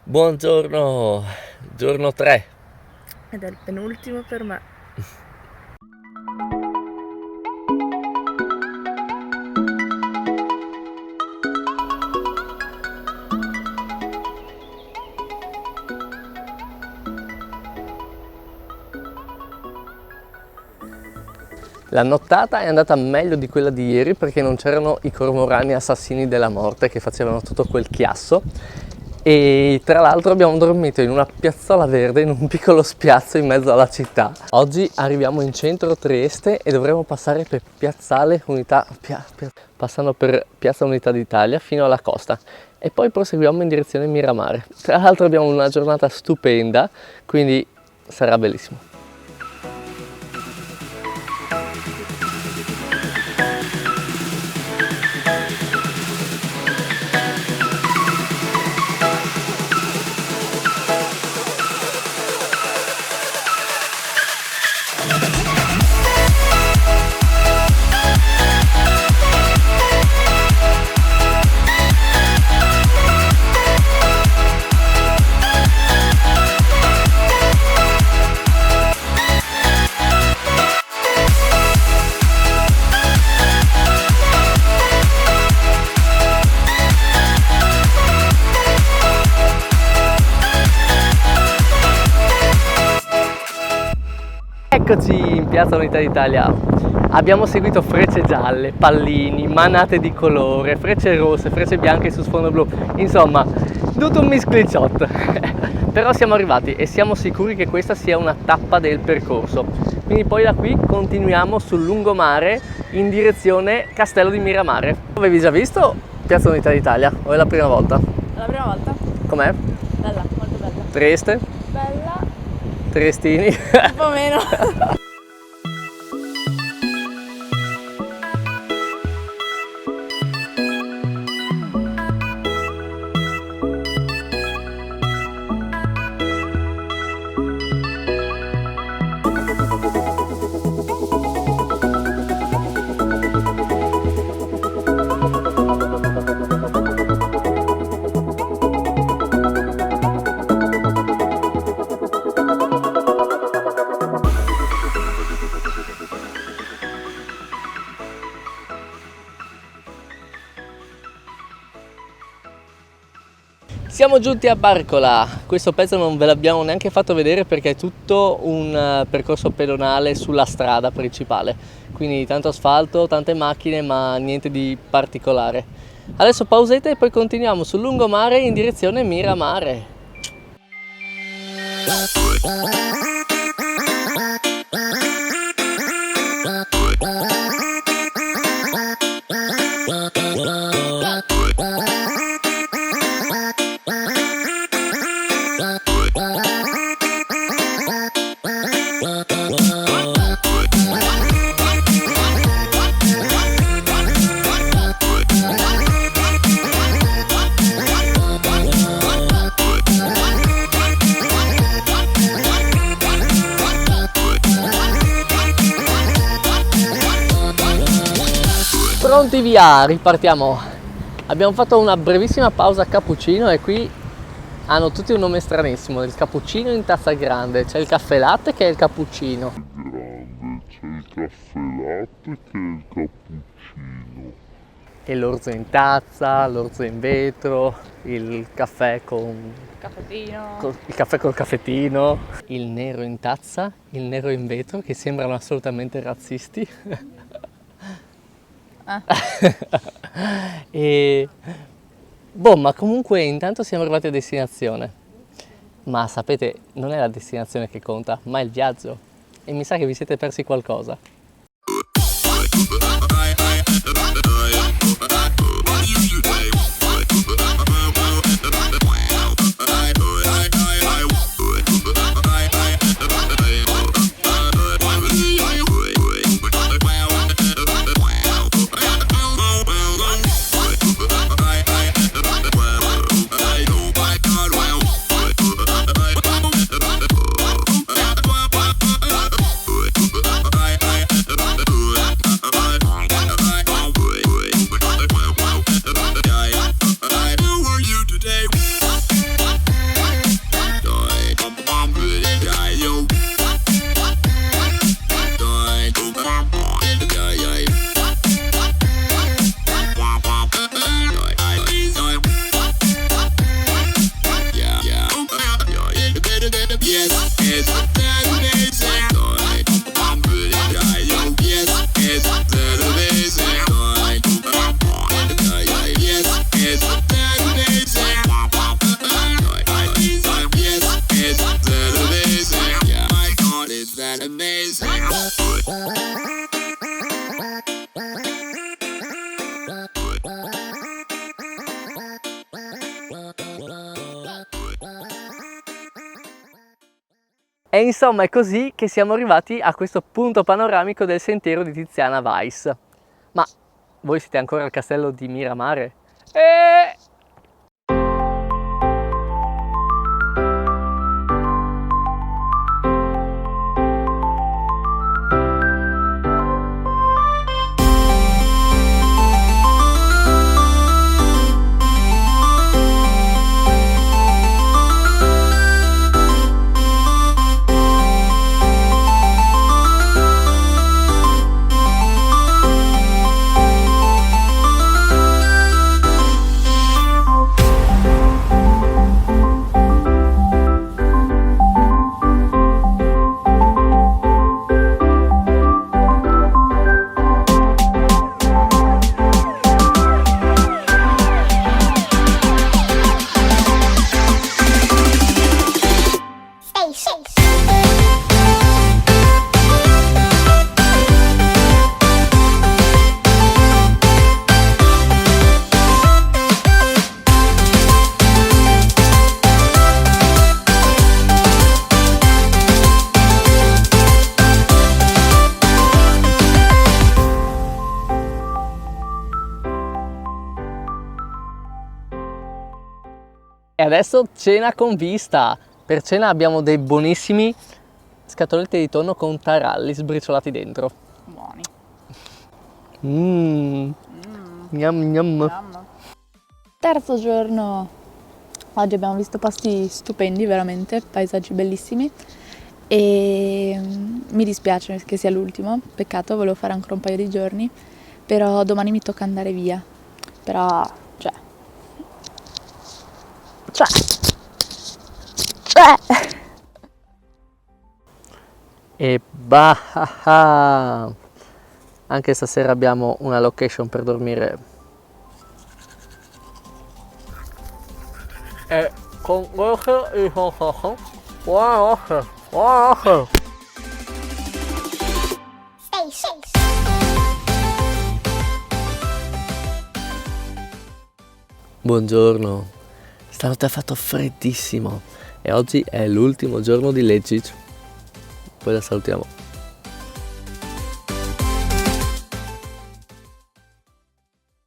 Buongiorno, giorno 3. Ed è il penultimo per me. La nottata è andata meglio di quella di ieri perché non c'erano i cormorani assassini della morte che facevano tutto quel chiasso e tra l'altro abbiamo dormito in una piazzola verde in un piccolo spiazzo in mezzo alla città. Oggi arriviamo in centro Trieste e dovremo passare per Piazzale Unità, passando per Piazza Unità d'Italia fino alla costa e poi proseguiamo in direzione Miramare. Tra l'altro abbiamo una giornata stupenda, quindi sarà bellissimo. Eccoci in Piazza Unità d'Italia. Abbiamo seguito frecce gialle, pallini, manate di colore, frecce rosse, frecce bianche su sfondo blu, insomma tutto un misclicciotto. Però siamo arrivati e siamo sicuri che questa sia una tappa del percorso. Quindi poi da qui continuiamo sul lungomare in direzione Castello di Miramare. Avevi già visto Piazza Unità d'Italia o è la prima volta? È la prima volta. Com'è? Bella, molto bella. Trieste? Bella, Triestini? un po' meno. Siamo giunti a Barcola, questo pezzo non ve l'abbiamo neanche fatto vedere perché è tutto un percorso pedonale sulla strada principale, quindi tanto asfalto, tante macchine ma niente di particolare. Adesso pausetta e poi continuiamo sul lungomare in direzione Miramare. Pronti via, ripartiamo. Abbiamo fatto una brevissima pausa a cappuccino e qui hanno tutti un nome stranissimo, il cappuccino in tazza grande, c'è il caffè latte che è il cappuccino. C'è il caffè latte che è il cappuccino. E l'orzo in tazza, l'orzo in vetro, il caffè con Caffettino. il caffè col caffettino, il nero in tazza, il nero in vetro che sembrano assolutamente razzisti. E boh, ma comunque intanto siamo arrivati a destinazione. Ma sapete, non è la destinazione che conta, ma il viaggio. E mi sa che vi siete persi qualcosa. E insomma è così che siamo arrivati a questo punto panoramico del sentiero di Tiziana Weiss. Ma voi siete ancora al castello di Miramare? E adesso cena con vista. Per cena abbiamo dei buonissimi scatolette di tonno con taralli sbriciolati dentro. Buoni. Gnam gnam. Mamma. Terzo giorno. Oggi abbiamo visto posti stupendi, veramente, paesaggi bellissimi. E mi dispiace che sia l'ultimo, peccato, volevo fare ancora un paio di giorni, però domani mi tocca andare via. Però, cioè. E bah, anche stasera abbiamo una location per dormire. E con questo buonanotte. Buongiorno, stanotte ha fatto freddissimo e oggi è l'ultimo giorno di Legic. Poi la salutiamo.